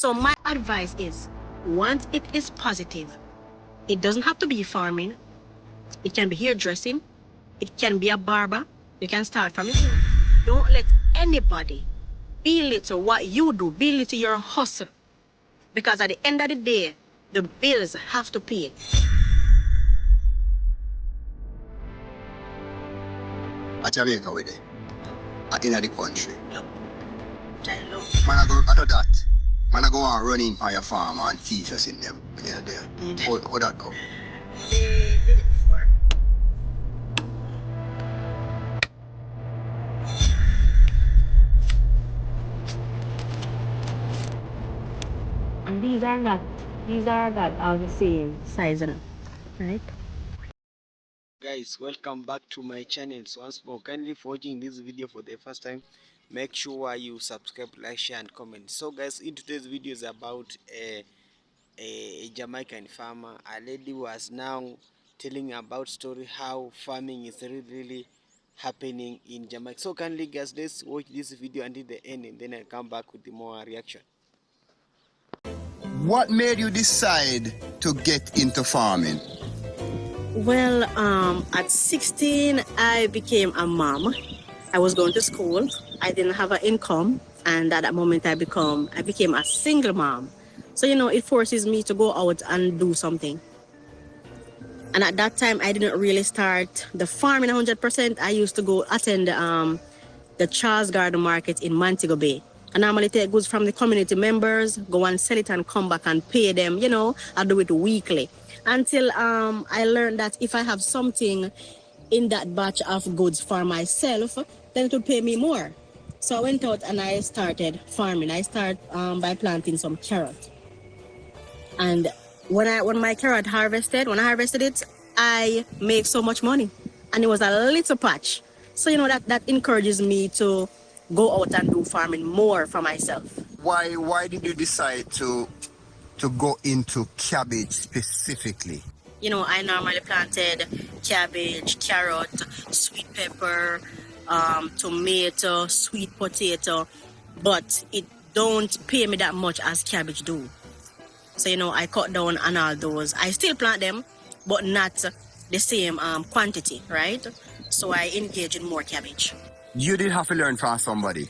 So my advice is, once it is positive, it doesn't have to be farming. It can be hairdressing. It can be a barber. You can start from it. Don't let anybody belittle what you do, belittle your hustle. Because at the end of the day, the bills have to pay. A Jamaica with it. In the country. Yep. Man, I go after that. Man, I go and run in on your farm and teach us in them. Yeah, there. How that go? They did it before. And these are the same size, right? Guys, welcome back to my channel. So once more, kindly if watching this video for the first time, make sure you subscribe, like, share and comment. So guys, in today's video is about a Jamaican farmer. A lady was now telling about story how farming is really happening in Jamaica. So kindly guys, let's watch this video until the end, and then I'll come back with the more reaction. What made you decide to get into farming? Well, at 16, I became a mom. I was going to school. I didn't have an income, and at that moment, I became a single mom. So it forces me to go out and do something. And at that time, I didn't really start the farming 100%. I used to go attend the Charles Garden Market in Montego Bay. I normally take goods from the community members, go and sell it and come back and pay them. I do it weekly. Until I learned that if I have something in that batch of goods for myself, then it would pay me more. So I went out and I started farming. I started by planting some carrot. And when my carrot when I harvested it, I make so much money. And it was a little patch. So that encourages me to go out and do farming more for myself. Why did you decide to go into cabbage specifically? I normally planted cabbage, carrot, sweet pepper, tomato, sweet potato, but it don't pay me that much as cabbage do. So I cut down on all those. I still plant them, but not the same quantity, right? So I engage in more cabbage. You did have to learn from somebody?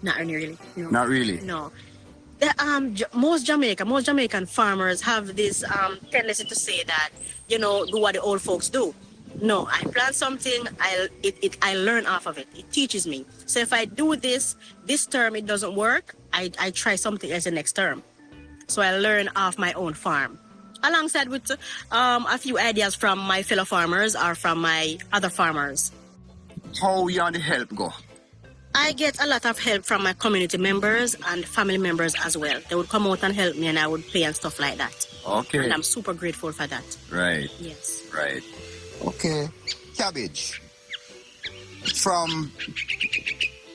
Not really. No. Not really? No. Most Jamaican farmers have this tendency to say that, do what the old folks do. No, I plant something, I learn off of it. It teaches me. So if I do this term it doesn't work, I try something else the next term. So I learn off my own farm, alongside with a few ideas from my fellow farmers or from my other farmers. How you and the help go? I get a lot of help from my community members and family members as well. They would come out and help me and I would pay and stuff like that. Okay. And I'm super grateful for that. Right. Yes. Right. Okay. Cabbage. From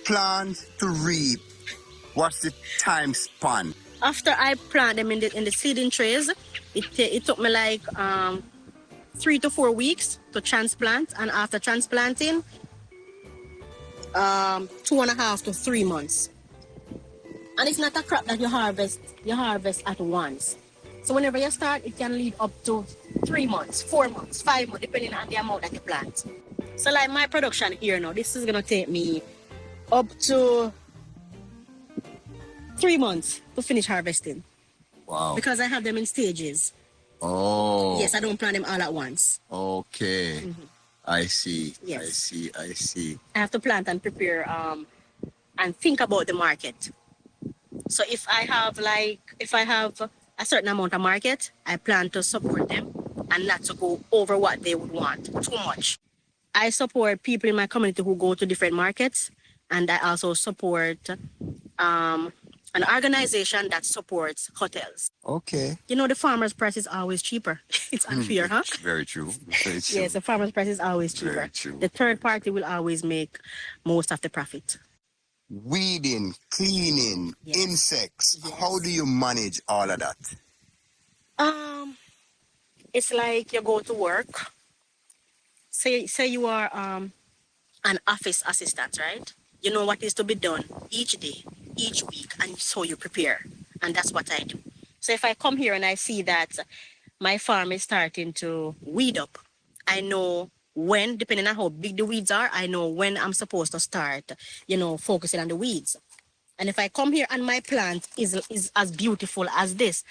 plant to reap, what's the time span? After I plant them in the seeding trays, it took me like 3 to 4 weeks to transplant, and after transplanting, 2.5 to 3 months. And it's not a crop that you harvest at once. So whenever you start, it can lead up to 3 months, 4 months, 5 months, depending on the amount that you plant. So like my production here now, this is gonna take me up to 3 months to finish harvesting. Wow. Because I have them in stages. Oh. Yes, I don't plant them all at once. Okay. Mm-hmm. I see. Yes. I see. I have to plant and prepare and think about the market. So if I have a certain amount of market, I plan to support them and not to go over what they would want too much. I support people in my community who go to different markets, and I also support an organization that supports hotels. Okay. The farmer's price is always cheaper. It's unfair, huh? Very true. Very true. Yes, the farmer's price is always cheaper. Very true. The third party will always make most of the profit. Weeding, cleaning, Yes. insects. Yes. How do you manage all of that? It's like you go to work. Say you are an office assistant, right? You know what is to be done each day. each week, and so you prepare. And that's what I do. So if I come here and I see that my farm is starting to weed up, I know when, depending on how big the weeds are, I know when I'm supposed to start, focusing on the weeds. And if I come here and my plant is as beautiful as this,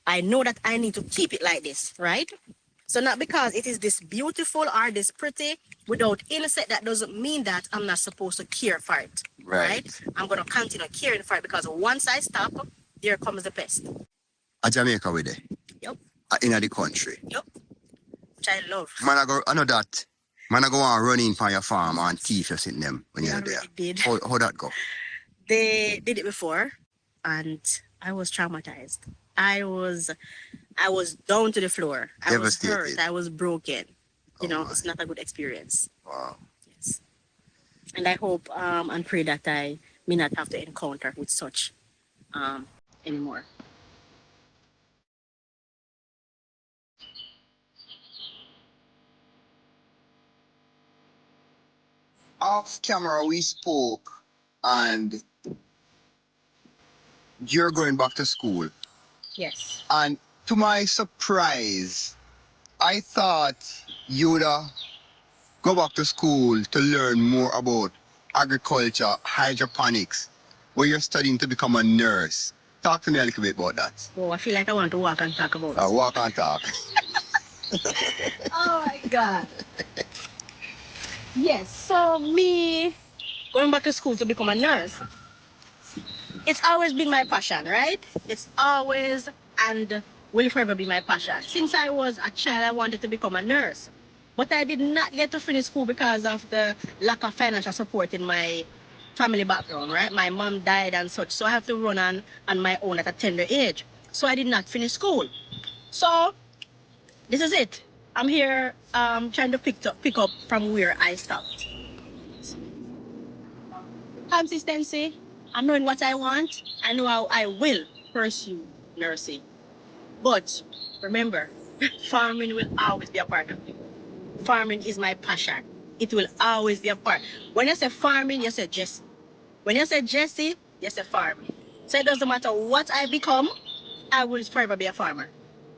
I know that I need to keep it like this, right? So not because it is this beautiful or this pretty without insect, that doesn't mean that I'm not supposed to care for it, right? I'm going to continue caring for it, because once I stop, there comes the pest. A Jamaica with it. Yep. In the country. Yep. Which I love. Man, I know that. Man, I go on running for your farm and thief you in them when you're there. Did. How that go? They did it before, and I was traumatized. I was down to the floor. I was hurt. I was broken. It's not a good experience. Wow. Yes. And I hope and pray that I may not have to encounter with such anymore. Off camera, we spoke, and you're going back to school. Yes. And to my surprise, I thought you would go back to school to learn more about agriculture, hydroponics, where you're studying to become a nurse. Talk to me a little bit about that. Oh, I feel like I want to walk and talk about it. Walk and talk. Oh my God. Yes, so me going back to school to become a nurse, it's always been my passion, right? It's always and will forever be my passion. Since I was a child, I wanted to become a nurse. But I did not get to finish school because of the lack of financial support in my family background, right? My mom died and such, so I have to run on my own at a tender age. So I did not finish school. So this is it. I'm here trying to pick up from where I stopped. Consistency, I knowing what I want, I know how I will pursue nursing. But remember, farming will always be a part of me. Farming is my passion. It will always be a part. When you say farming, you say Jesse. When you say Jesse, you say farming. So it doesn't matter what I become, I will forever be a farmer.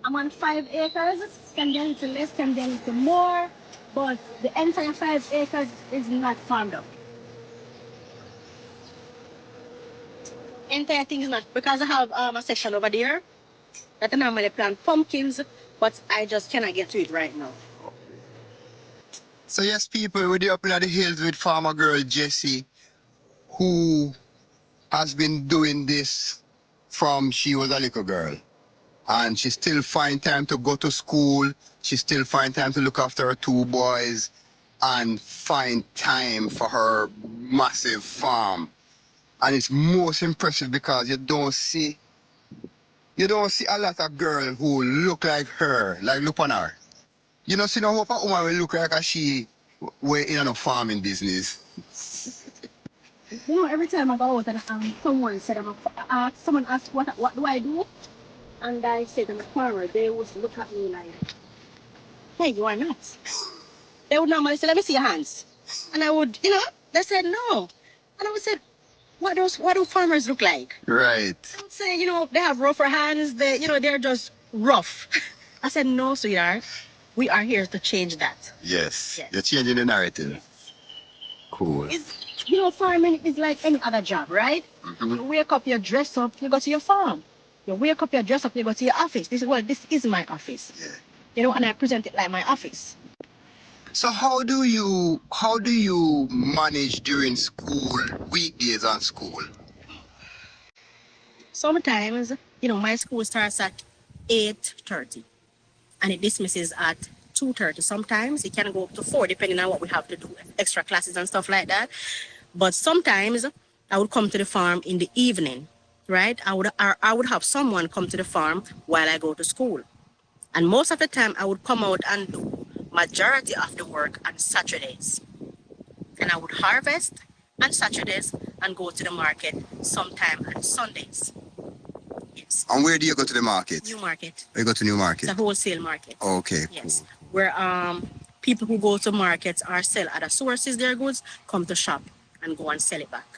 I'm on 5 acres, can get into less, can get into more, but the entire 5 acres is not farmed up. Entire thing is not, because I have a section over there that I normally plant pumpkins, but I just cannot get to it right now. So yes, people, we're up in the hills with farmer girl Jessie, who has been doing this from she was a little girl. And she still find time to go to school. She still find time to look after her 2 boys and find time for her massive farm. And it's most impressive because you don't see a lot of girls who look like her, like look on her. You don't see no hope a woman will look like a she we're in a farming business. Every time I go out and someone asks what do I do? And I said I'm a farmer, they would look at me like, hey, you are not. They would normally say, let me see your hands. And I would, they said no. And I would say, what do farmers look like? Right. They would say, they have rougher hands, they're just rough. I said, no, sweetheart, we are here to change that. Yes. You're changing the narrative. Yes. Cool. Farming is like any other job, right? Mm-hmm. You wake up, you dress up, you go to your farm. You wake up, you dress up, you go to your office. This is my office. Yeah. And I present it like my office. So how do you manage during school, weekdays on school? Sometimes, my school starts at 8:30 and it dismisses at 2:30. Sometimes it can go up to 4 depending on what we have to do, extra classes and stuff like that. But sometimes I would come to the farm in the evening. Right? I would have someone come to the farm while I go to school. And most of the time I would come out and do majority of the work on Saturdays. And I would harvest on Saturdays and go to the market sometime on Sundays. Yes. And where do you go to the market? New Market. You go to New Market? It's a wholesale market. Okay, yes. Cool. Where people who go to markets or sell other sources their goods come to shop and go and sell it back.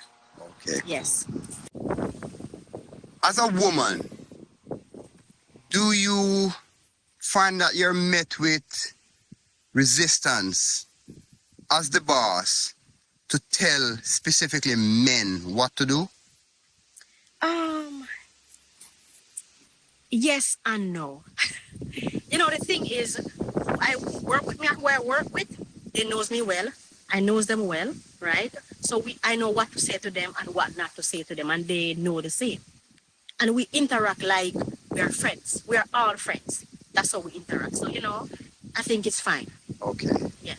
Okay. Yes. as a woman, do you find that you're met with resistance as the boss to tell specifically men what to do? Um, yes and no. You know, the thing is, I work with me who I work with. They knows me well. I knows them well, right? So I know what to say to them and what not to say to them, and they know the same. And we interact like we are friends. We are all friends. That's how we interact. So, you know, I think it's fine. Okay. Yeah.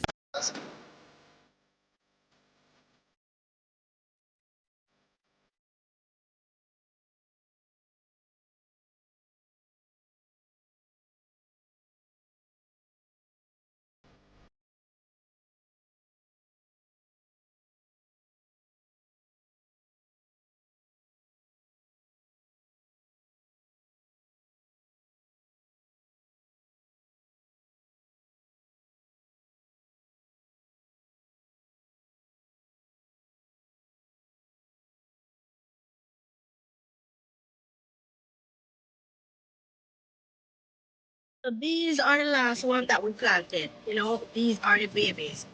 So these are the last ones that we planted. You know, these are the babies.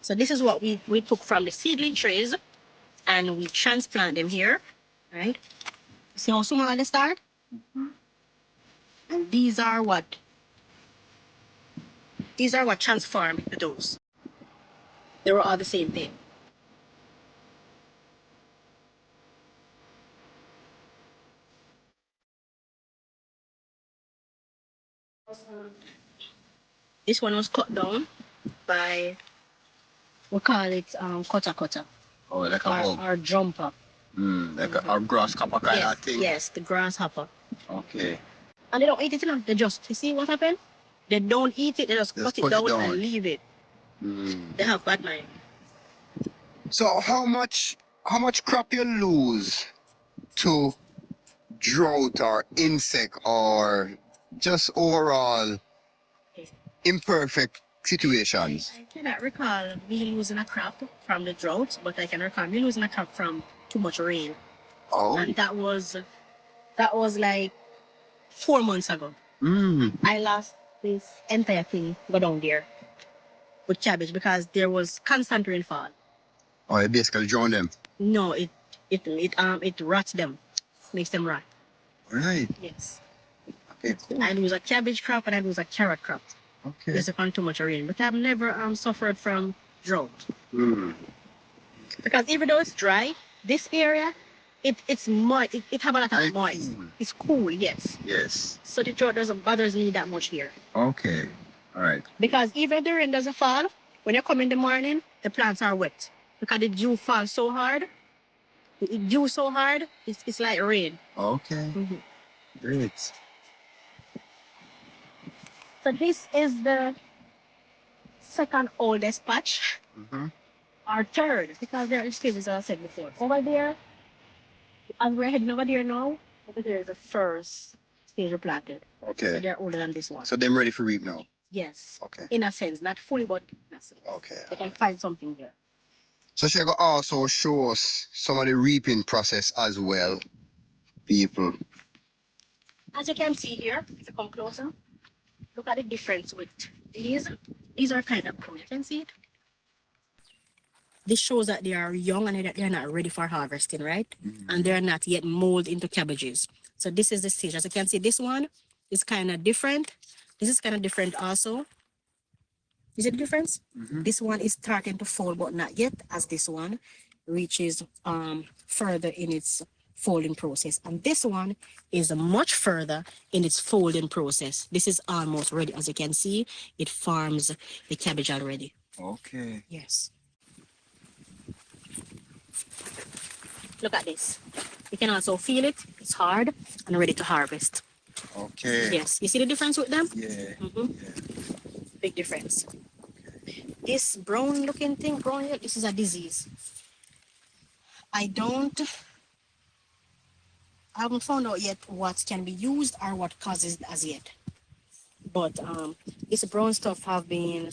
So this is what we took from the seedling trays and we transplant them here, right? See how small they start? And these are what transform into those. They were all the same thing. This one was cut down by, we call it cutter Oh, like a hog. or jumper. Like a grasshopper kind Yes, of thing. yes, the grasshopper. Okay. And they don't eat it enough. They just, you see what happened? They don't eat it. They just cut it put it down down. and leave it. Mm. They have bad mind. So how much crop you lose to drought or insect or just overall imperfect situations? I cannot recall me losing a crop from the drought, but I can recall me losing a crop from too much rain. Oh. And that was like 4 months ago. Mm. I lost this entire thing go down there with cabbage because there was constant rainfall. Oh, you basically drown them. No, it rots them, makes them rot. Right. Yes. Okay, cool. I lose a cabbage crop and I lose a carrot crop. Okay. It's upon too much rain. But I've never suffered from drought. Mm. Because even though it's dry, this area, it's moist. It have a lot of And moist. cool. It's cool, yes. Yes. So the drought doesn't bother me that much here. Okay. All right. Because even if the rain doesn't fall, when you come in the morning, the plants are wet. Because the dew falls so hard, the dew so hard, it's like rain. Okay. Mhm. Great. So this is the second oldest patch, Mm-hmm. or third, because there are stages, as I said before. Over there, as we're heading over there now, over there is the first stage replanted. So Okay. they're older than this one. So them ready for reap now? Yes. Okay. In a sense, not fully, but in a sense. Okay. They can find something there. So she go also show us some of the reaping process as well, people. As you can see here, if you come closer, look at the difference with these. These are kind of cool. You can see it. This shows that they are young and that they're not ready for harvesting, right? And they're not yet molded into cabbages. So this is the stage. As you can see, this one is kind of different. This is kind of different also. Is it the difference? This one is starting to fold, but not yet, as this one reaches further in its folding process. And this one is much further in its folding process. This is almost ready. As you can see, it forms the cabbage already. Okay. Yes. Look at this. You can also feel it. It's hard and ready to harvest. Okay. Yes. You see the difference with them? Yeah. Big difference. This brown looking thing, brown here, this is a disease. I haven't found out yet what can be used or what causes it as yet. But this brown stuff have been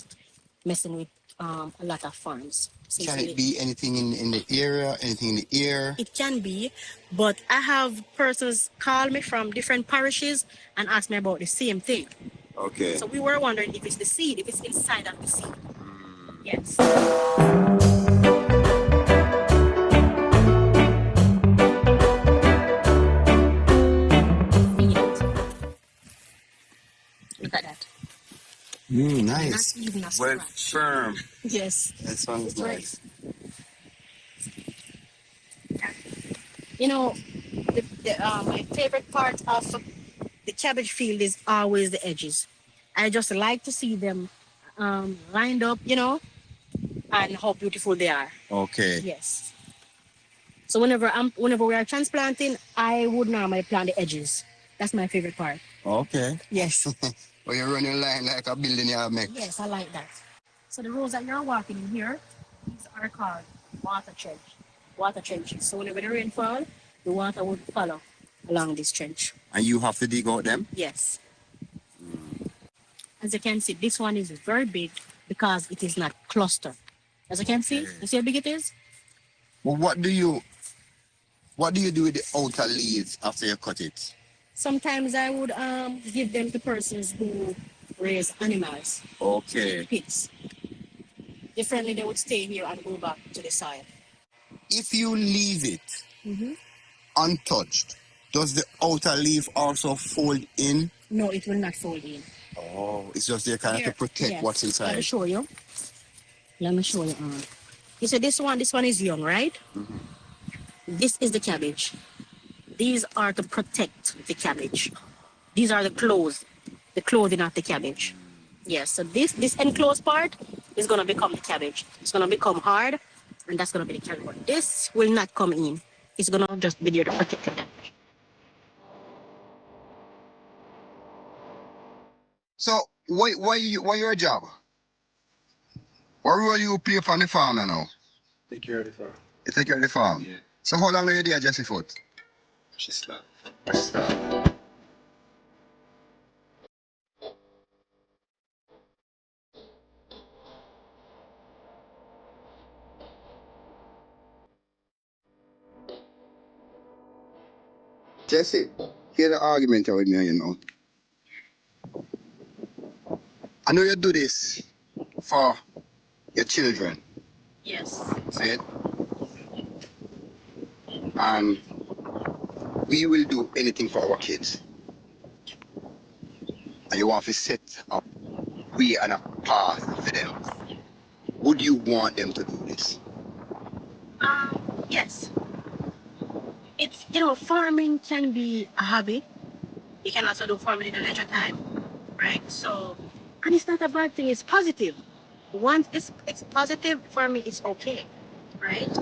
messing with a lot of farms. Can it be anything in the area, anything in the air? It can be, but I have persons call me from different parishes and ask me about the same thing. Okay. So we were wondering if it's the seed, if it's inside of the seed. Yes. Look at that. Nice. Not even a Well, scratch. firm. Yes. That sounds That's right. nice. You know, my favorite part of the cabbage field is always the edges. I just like to see them lined up, and how beautiful they are. Okay. Yes. So whenever we are transplanting, I would normally plant the edges. That's my favorite part. Okay. Yes. Or you run your line like a building you make. Yes, I like that. So the rows that you're walking in here, these are called water trenches. So whenever the rain falls, the water would follow along this trench. And you have to dig out them? Yes. As you can see, this one is very big because it is not clustered. As you can see, you see how big it is? Well, what do you do with the outer leaves after you cut it? Sometimes I would give them to persons who raise animals, Okay. pigs. Differently, they would stay here and go back to the soil. If you leave it untouched, does the outer leaf also fold in? No, it will not fold in. Oh, it's just there kind of to protect Yes. what's inside. Let me show you. You see this one is young, right? This is the cabbage. These are to protect the cabbage. These are the clothing of the cabbage. Yes, so this enclosed part is going to become the cabbage. It's going to become hard, and that's going to be the cabbage. But this will not come in. It's going to just be there to protect the cabbage. So, why your job? What role you play on the farm now? Take care of the farm. You take care of the farm? Yeah. So how long are you there, Jesse Foot? She slept. Jesse, here's the argument with me, I know you do this for your children, Yes. see it? And we will do anything for our kids. And you want to set up we and a path for them. Would you want them to do this? Yes. It's, farming can be a hobby. You can also do farming in the leisure time, right? So, and it's not a bad thing, it's positive. Once it's positive, for me, it's okay, right?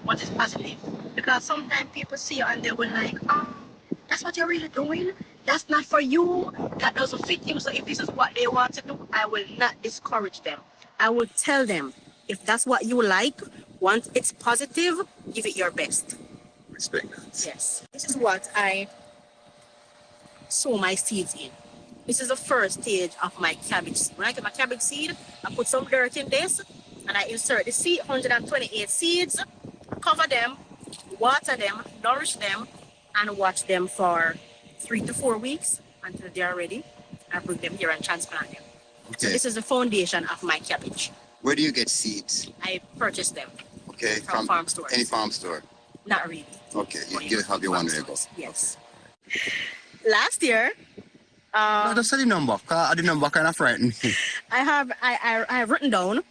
What is positive? Because sometimes people see you and they will like, that's what you're really doing? That's not for you. That doesn't fit you. So if this is what they want to do, I will not discourage them. I will tell them, if that's what you like, once it's positive, give it your best. Respect that. Yes. This is what I sow my seeds in. This is the first stage of my cabbage. When I get my cabbage seed, I put some dirt in this and I insert the seed, 128 seeds, cover them, water them, nourish them, and watch them for 3 to 4 weeks until they are ready. I bring them here and transplant them. So Okay. this is the foundation of my cabbage. Where do you get seeds? I purchase them. Okay. From farm stores. Any farm store. Not really. Okay. Only You have your farm one there go. stores. Yes. Last year, No, just say the number. Cause the number kind of frightened me. I have written down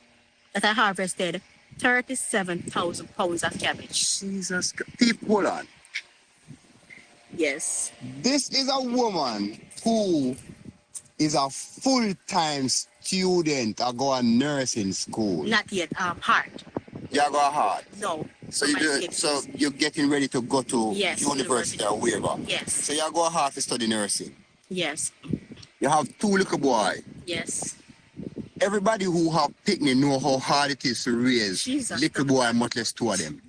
that I harvested 37,000 pounds of cabbage. Jesus. People, hold on. Yes. This is a woman who is a full-time student at go nursing school. Not yet. Heart. You go hard. No. So you do, so you're getting ready to go to Yes, university or wherever. Yes. So you go hard to study nursing. Yes. You have 2 little boy. Yes. Everybody who have picnic know how hard it is to raise Jesus. little boy, much less 2 of them.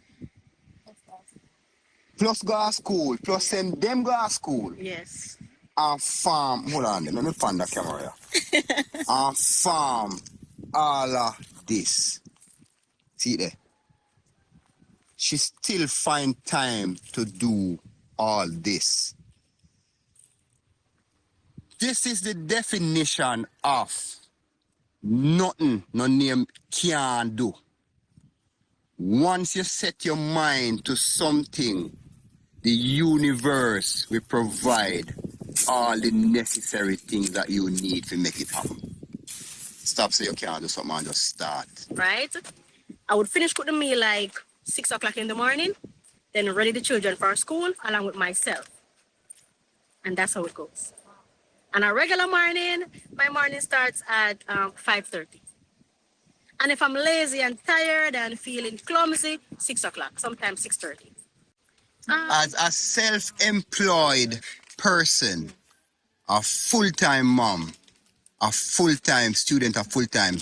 Plus go to school, plus send them go to school. Yes. And farm, hold on, let me find the camera here. And farm all this. See there? She still find time to do all this. This is the definition of nothing no name can do. Once you set your mind to something, the universe will provide all the necessary things that you need to make it happen. Stop saying you can't do something and just start. Right? I would finish cook the meal like 6 o'clock in the morning, then ready the children for school along with myself. And that's how it goes. On a regular morning, my morning starts at 5:30. And if I'm lazy and tired and feeling clumsy, 6 o'clock, sometimes 6:30. As a self-employed person, a full-time mom, a full-time student, a full-time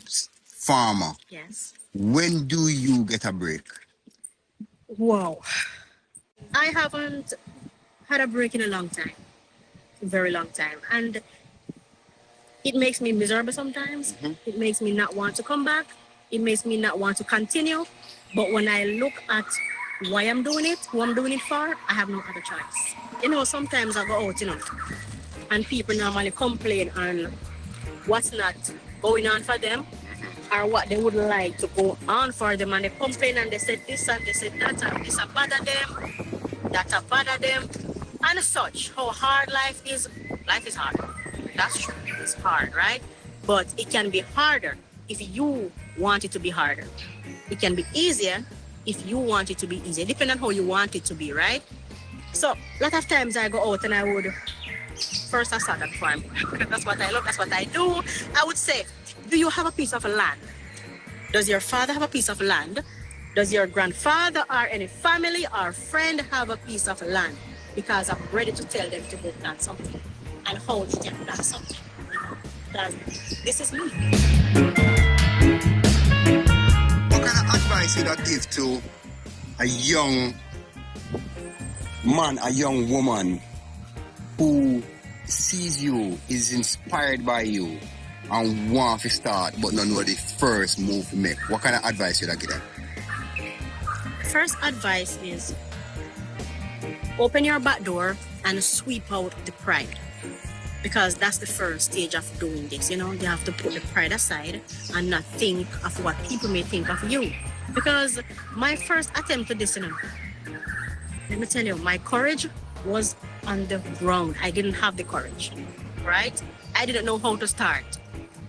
farmer, Yes. when do you get a break? Wow. I haven't had a break in a long time. A very long time. And it makes me miserable sometimes. It makes me not want to come back. It makes me not want to continue. But when I look at why I'm doing it, who I'm doing it for, I have no other choice. You know, sometimes I go out, and people normally complain on what's not going on for them or what they would like to go on for them, and they complain and they say this and they say that and this bother them, that bother them, and such. How hard life is hard. That's true. It's hard, right? But it can be harder if you want it to be harder. It can be easier if you want it to be easier, depending on how you want it to be, right? So a lot of times I go out and I would first I start at farm. That's what I love, that's what I do. I would say, do you have a piece of land? Does your father have a piece of land? Does your grandfather or any family or friend have a piece of land? Because I'm ready to tell them to go plant something and how they can plant something. Because this is me. What kind of advice would I give to a young man, a young woman who sees you, is inspired by you, and want to start but not know the first move to make? What kind of advice would I give them? First advice is open your back door and sweep out the pride. Because that's the first stage of doing this. You have to put the pride aside and not think of what people may think of you. Because my first attempt to this, let me tell you, my courage was on the ground. I didn't have the courage, right? I didn't know how to start.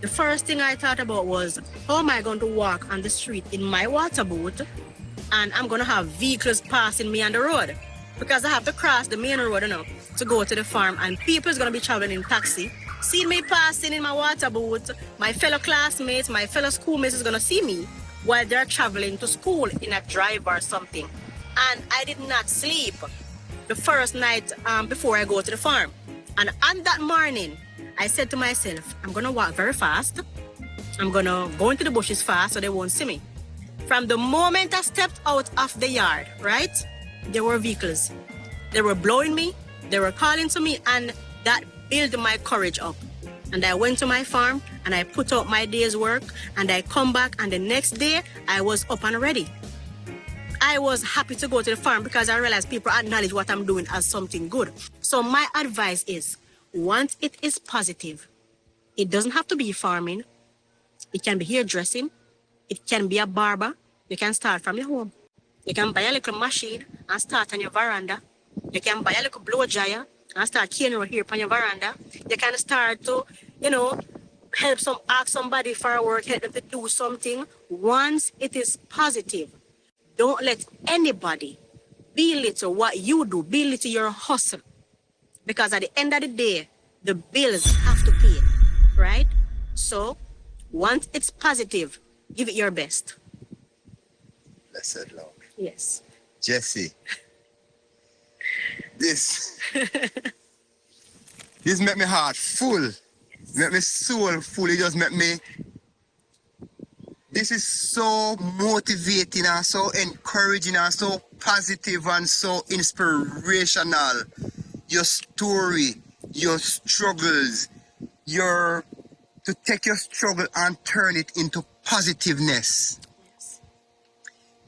The first thing I thought about was, how am I going to walk on the street in my water boat and I'm going to have vehicles passing me on the road? Because I have to cross the main road, to go to the farm, and people is going to be traveling in taxi. See me passing in my water boat, my fellow classmates, my fellow schoolmates is going to see me while they're traveling to school in a drive or something. And I did not sleep the first night before I go to the farm. And on that morning, I said to myself, I'm going to walk very fast. I'm going to go into the bushes fast so they won't see me. From the moment I stepped out of the yard, right, there were vehicles. They were blowing me. They were calling to me, and that built my courage up. And I went to my farm, and I put out my day's work, and I come back, and the next day, I was up and ready. I was happy to go to the farm because I realized people acknowledge what I'm doing as something good. So my advice is, once it is positive, it doesn't have to be farming. It can be hairdressing. It can be a barber. You can start from your home. You can buy a little machine and start on your veranda. You can buy a little blow dryer and start caning here on your veranda. You can start to, ask somebody for work, help them to do something. Once it is positive, don't let anybody belittle what you do, belittle your hustle. Because at the end of the day, the bills have to pay, right? So, once it's positive, give it your best. Blessed Lord. Yes. Jesse, this make me heart full, make me soul full. It just make me. This is so motivating and so encouraging and so positive and so inspirational. Your story, your struggles, your to take your struggle and turn it into positiveness. Yes.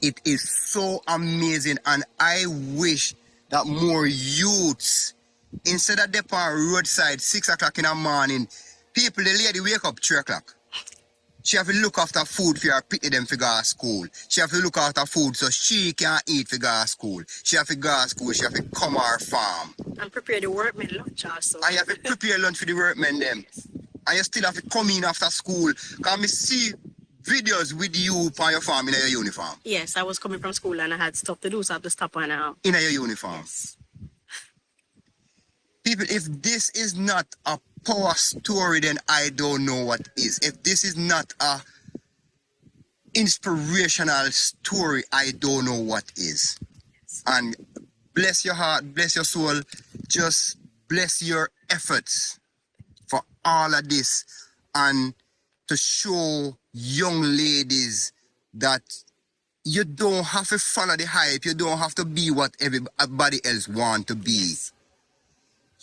It is so amazing, and I wish that more youths, instead of they on roadside 6 o'clock in the morning, people, the lady wake up 3 o'clock. She have to look after food for her pity them for go to school. She have to look after food so she can eat for go to school. She have to go to school, she have to come to her farm. And prepare the workmen lunch also. And you have to prepare lunch for the workmen them. Yes. And you still have to come in after school. Can me see videos with you on your farm in your uniform. Yes, I was coming from school and I had stuff to do, so I have to stop and In your uniform. yes. People, if this is not a power story, then I don't know what is. If this is not a inspirational story, I don't know what is. And bless your heart, bless your soul, just bless your efforts for all of this, and to show young ladies that you don't have to follow the hype, you don't have to be what everybody else want to be. Yes.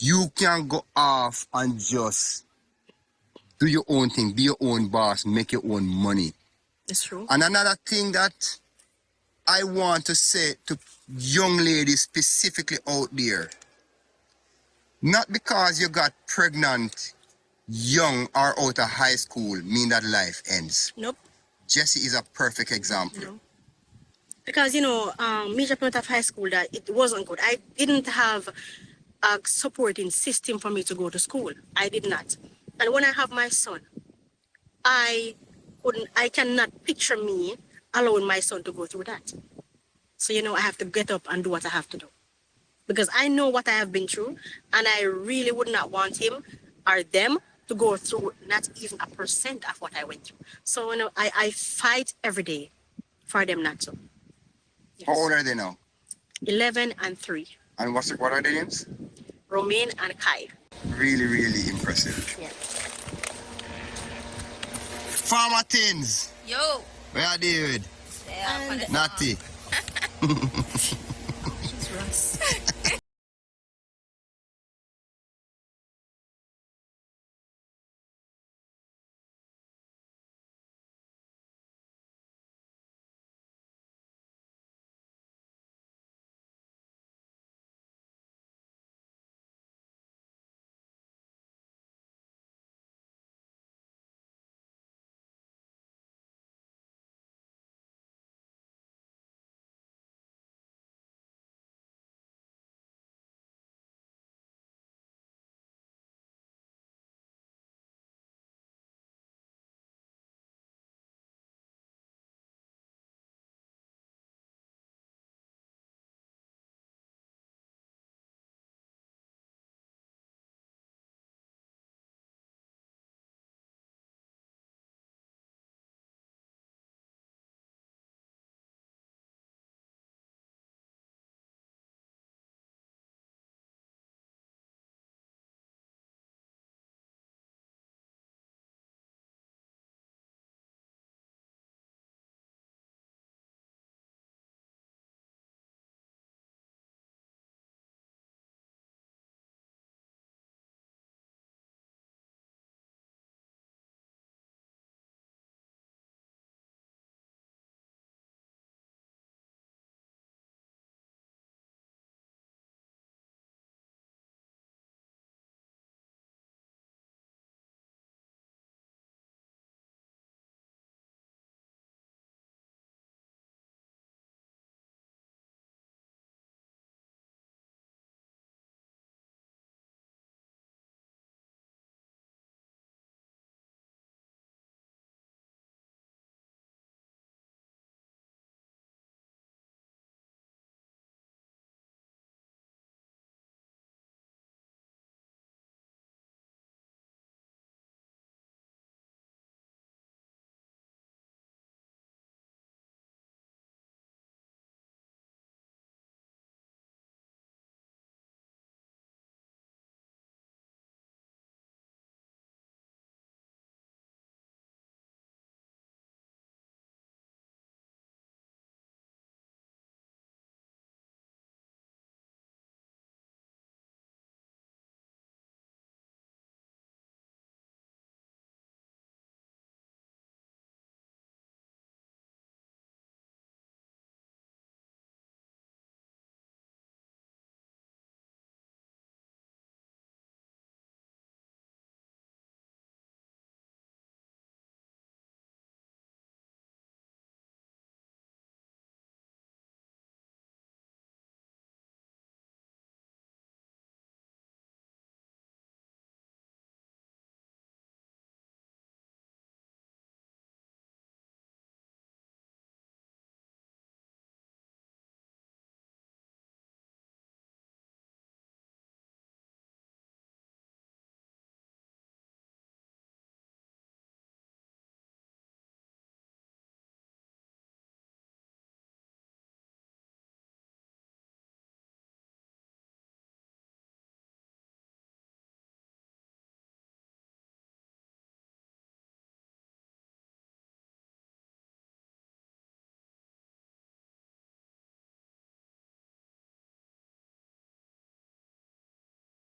You can go off and just do your own thing, be your own boss, make your own money. It's true. And another thing that I want to say to young ladies specifically out there, not because you got pregnant young or out of high school mean that life ends. Nope. Jessie is a perfect example. No. Because, major point of high school that it wasn't good. I didn't have a supporting system for me to go to school. I did not. And when I have my son, I cannot picture me allowing my son to go through that. So, I have to get up and do what I have to do. Because I know what I have been through, and I really would not want him or them to go through not even 1% of what I went through. So, I fight every day for them not to. Yes. How old are they now? 11 and 3. And what are their names? Romaine and Kai. Really, really impressive. Yeah. Farmer Things. Yo. Where are David? Stay up on the Natty. She's Ross.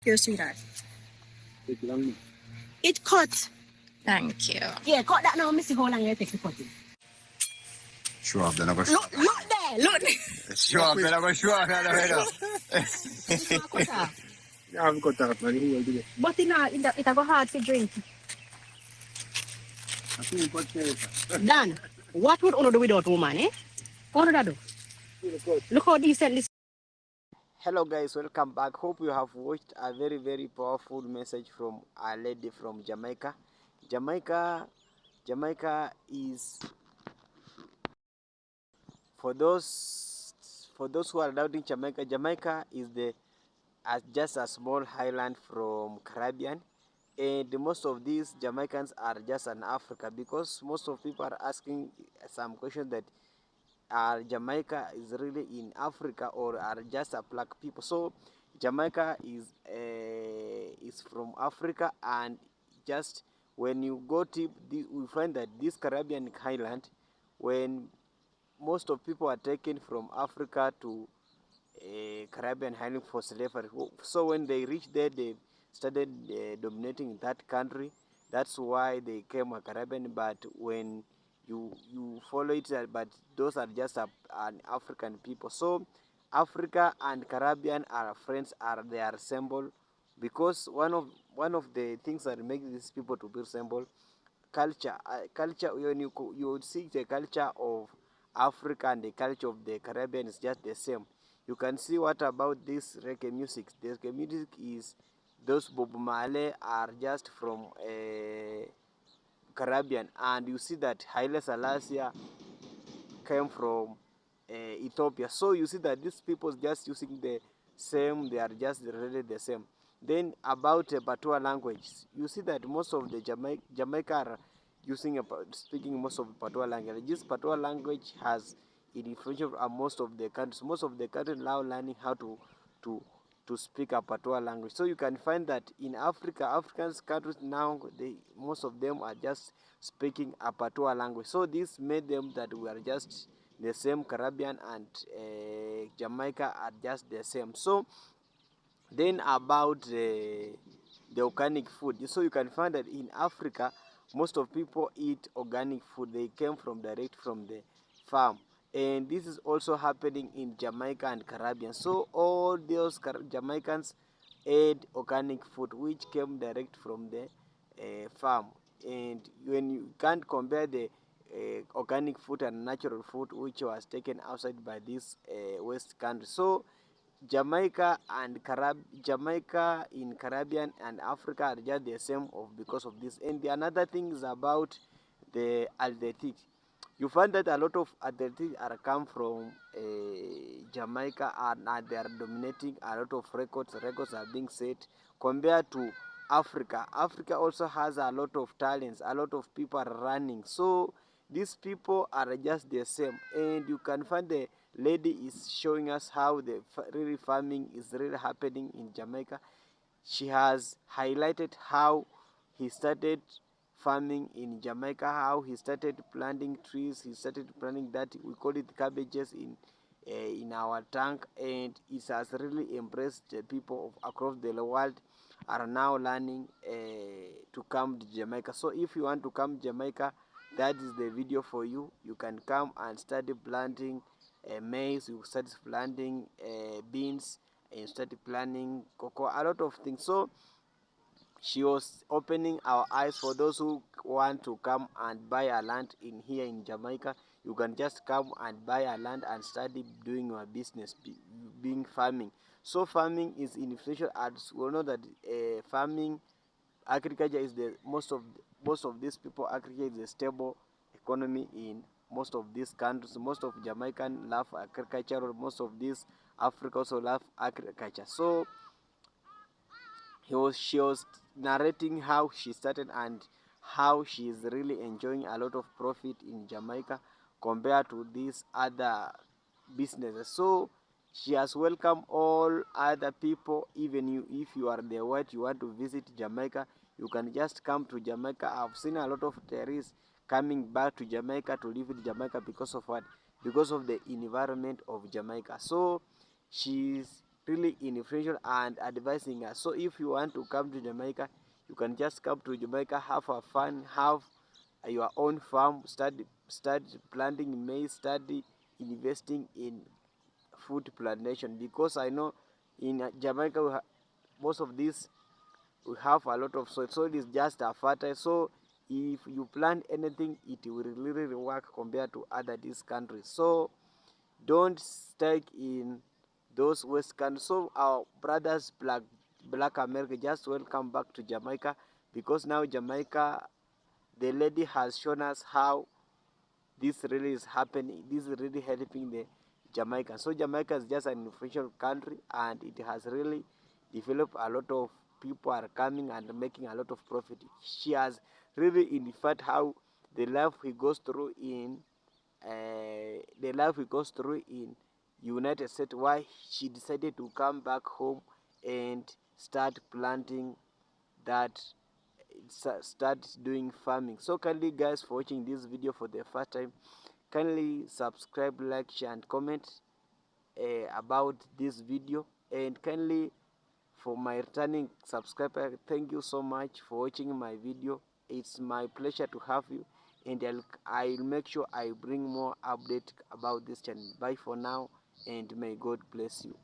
Your sweetheart. Take long. It cut. Thank you. Yeah, cut that now. Missy, how long you take to cut it? Show off, then I go show Look, off. look there. Look there. Show off, then I go show off. This is not cut off. Yeah, I've got that, man. Who will do it? But it go hard to drink. I think it's good. Dan, what would Uno do without woman, eh? What would I do? Look how decent this. Hello guys, welcome back. Hope you have watched a very powerful message from a lady from Jamaica. Jamaica is, for those who are doubting Jamaica, Jamaica is just a small island from Caribbean, and most of these Jamaicans are just in Africa, because most of people are asking some questions that are Jamaica is really in Africa or are just a black people. So Jamaica is from Africa, and just when you go to we find that this Caribbean island, when most of people are taken from Africa to Caribbean island for slavery. So when they reached there, they started dominating that country. That's why they came a Caribbean. But when you follow it, but those are just an African people. So Africa and Caribbean are friends, are their symbol, because one of the things that make these people to be symbol, culture. When you would see the culture of Africa and the culture of the Caribbean is just the same. You can see what about this reggae music. The reggae music is, those Bob Marley are just from Caribbean, and you see that Haile Selassie came from Ethiopia. So you see that these people just using the same, they are just really the same. Then about Patois language, you see that most of the Jamaica are using speaking most of Patois language. This Patois language has influence on most of the countries. Most of the countries now learning how to to speak a Patois language. So you can find that in Africa, African countries now, most of them are just speaking a Patois language. So this made them that we are just the same. Caribbean and Jamaica are just the same. So then about the organic food, so you can find that in Africa, most of people eat organic food. They came from direct from the farm, and this is also happening in Jamaica and Caribbean. So all those Jamaicans ate organic food which came direct from the farm, and when you can't compare the organic food and natural food which was taken outside by this west country. So Jamaica in Caribbean and Africa are just the same because of this. And the another thing is about the altitude. You find that a lot of altitude are come from Jamaica, and they are dominating a lot of records. Records are being set compared to Africa. Africa also has a lot of talents. A lot of people are running. So these people are just the same, and you can find the lady is showing us how the really farming is really happening in Jamaica. She has highlighted how he started farming in Jamaica, how he started planting trees. He started planting that we call it cabbages in our tank, and it has really impressed the people across the world are now learning to come to Jamaica. So if you want to come to Jamaica, that is the video for you. You can come and start planting maize, you start planting beans, and you start planting cocoa, a lot of things. So she was opening our eyes for those who want to come and buy a land in here in Jamaica. You can just come and buy a land and start doing your business, being farming. So farming is in inflation, as we know that farming, agriculture is the most of these people. Agriculture is a stable economy in most of these countries. Most of Jamaican love agriculture, or most of these Africa also love agriculture. So she was narrating how she started and how she is really enjoying a lot of profit in Jamaica compared to these other businesses. So she has welcomed all other people. Even you, if you are the white, you want to visit Jamaica, you can just come to Jamaica. I've seen a lot of tourists coming back to Jamaica to live in Jamaica because of what? Because of the environment of Jamaica. So she's really influential and advising us. So if you want to come to Jamaica, you can just come to Jamaica, have a fun, have your own farm, start planting maize, study investing in food plantation, because I know in Jamaica most of these we have a lot of soil. Soil is just a fertile, so if you plant anything it will really work compared to other these countries. So don't stay in those west countries. So our brothers black America, just welcome back to Jamaica, because now Jamaica, the lady has shown us how this really is happening. This is really helping the Jamaica. So Jamaica is just an influential country, and it has really developed a lot of people are coming and making a lot of profit. She has really in fact how the life he goes through in United States, why she decided to come back home and start planting that, start doing farming. So kindly guys, for watching this video for the first time, kindly subscribe, like, share and comment about this video, and kindly for my returning subscriber, thank you so much for watching my video. It's my pleasure to have you, and I'll make sure I bring more update about this channel. Bye for now, and may God bless you.